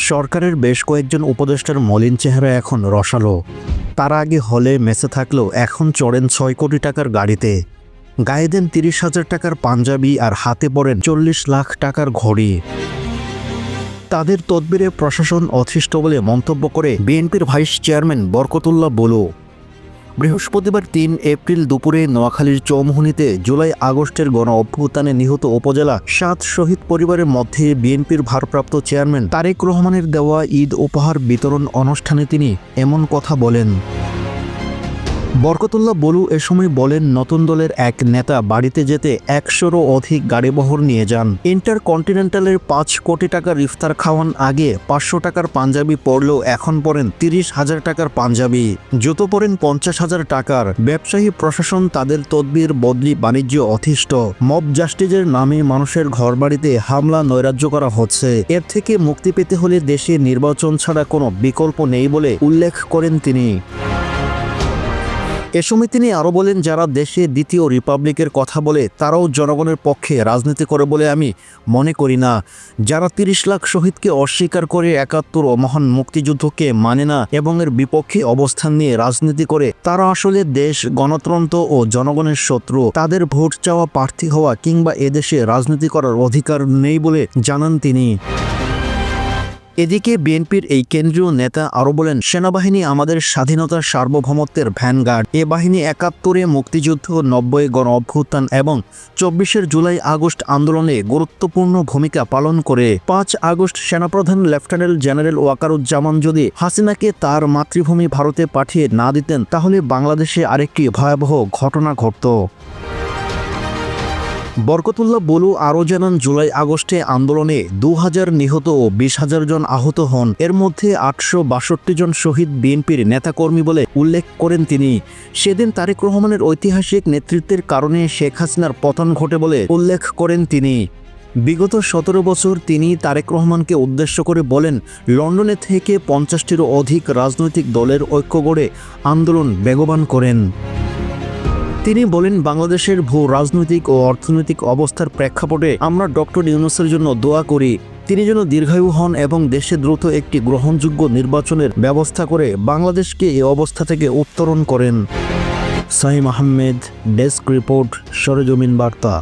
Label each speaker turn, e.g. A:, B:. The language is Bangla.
A: সরকারের বেশ কয়েকজন উপদেষ্টার মলিন চেহারা এখন রসালো। তার আগে হলে মেসে থাকলেও এখন চড়েন ৬ কোটি টাকার গাড়িতে, গায়ে দেন ৩০,০০০ টাকার পাঞ্জাবি আর হাতে পড়েন ৪০ লাখ টাকার ঘড়ি। তাদের তদবিরে প্রশাসন অতিষ্ঠ বলে মন্তব্য করে বিএনপির ভাইস চেয়ারম্যান বরকতুল্লাহ বুলু। বৃহস্পতিবার ৩ এপ্রিল দুপুরে নোয়াখালীর চৌমুহনীতে জুলাই আগস্টের গণ অভ্যুত্থানে নিহত উপজেলা ৭ শহীদ পরিবারের মধ্যে বিএনপির ভারপ্রাপ্ত চেয়ারম্যান তারেক রহমানের দেওয়া ঈদ উপহার বিতরণ অনুষ্ঠানে তিনি এমন কথা বলেন। বরকতুল্লাহ বুলু এ সময় বলেন, নতুন দলের এক নেতা বাড়িতে যেতে ১০০রও অধিক গাড়িবহর নিয়ে যান। ইন্টারকন্টিনেন্টালের ৫ কোটি টাকার ইফতার খাওয়ান আগে ৫০০ টাকার পাঞ্জাবি পরলেও এখন পরেন ৩০,০০০ টাকার পাঞ্জাবি, জুতো পরেন ৫০,০০০ টাকার। ব্যবসায়ী প্রশাসন তাদের তদবির বদলি বাণিজ্য অতিষ্ঠ। মব জাস্টিসের নামে মানুষের ঘরবাড়িতে হামলা নৈরাজ্য করা হচ্ছে। এর থেকে মুক্তি পেতে হলে দেশে নির্বাচন ছাড়া কোনো বিকল্প নেই বলে উল্লেখ করেন তিনি। এ সময় তিনি আরও বলেন, যারা দেশে দ্বিতীয় রিপাবলিকের কথা বলে তারাও জনগণের পক্ষে রাজনীতি করে বলে আমি মনে করি না। যারা ৩০ লাখ শহীদকে অস্বীকার করে ৭১ ও মহান মুক্তিযুদ্ধকে মানে না এবং এর বিপক্ষে অবস্থান নিয়ে রাজনীতি করে, তারা আসলে দেশ, গণতন্ত্র ও জনগণের শত্রু। তাদের ভোট চাওয়া, প্রার্থী হওয়া কিংবা এদেশে রাজনীতি করার অধিকার নেই বলে জানান তিনি। এদিকে বিএনপির এই কেন্দ্রীয় নেতা আরও বলেন, সেনাবাহিনী আমাদের স্বাধীনতার সার্বভৌমত্বের ভ্যানগার্ড। এ বাহিনী ৭১-এ মুক্তিযুদ্ধ, ৯০ গণ অভ্যুত্থান এবং ২৪ জুলাই আগস্ট আন্দোলনে গুরুত্বপূর্ণ ভূমিকা পালন করে। ৫ আগস্ট সেনাপ্রধান লেফটেন্যান্ট জেনারেল ওয়াকারুজ্জামান যদি হাসিনাকে তার মাতৃভূমি ভারতে পাঠিয়ে না দিতেন, তাহলে বাংলাদেশে আরেকটি ভয়াবহ ঘটনা ঘটত। বরকতুল্লাহ বুলু আরও জানান, জুলাই আগস্টে আন্দোলনে ২,০০০ নিহত ও ২০,০০০ জন আহত হন। এর মধ্যে ৮৬২ জন শহীদ বিএনপির নেতাকর্মী বলে উল্লেখ করেন তিনি। সেদিন তারেক রহমানের ঐতিহাসিক নেতৃত্বের কারণে শেখ হাসিনার পতন ঘটে বলে উল্লেখ করেন তিনি। বিগত ১৭ বছর তিনি তারেক রহমানকে উদ্দেশ্য করে বলেন, লন্ডনে থেকে ৫০টিরও অধিক রাজনৈতিক দলের ঐক্য গড়ে আন্দোলন বেগবান করেন। তিনি বলেন, বাংলাদেশের ভূ রাজনৈতিক ও অর্থনৈতিক অবস্থার প্রেক্ষাপটে আমরা ডক্টর ইউনূসের জন্য দোয়া করি, তিনি যেন দীর্ঘায়ু হন এবং দেশে দ্রুত একটি গ্রহণযোগ্য নির্বাচনের ব্যবস্থা করে বাংলাদেশকে এই অবস্থা থেকে উত্তরণ করেন। সাইম আহমেদ, ডেস্ক রিপোর্ট, সরেজমিন বার্তা।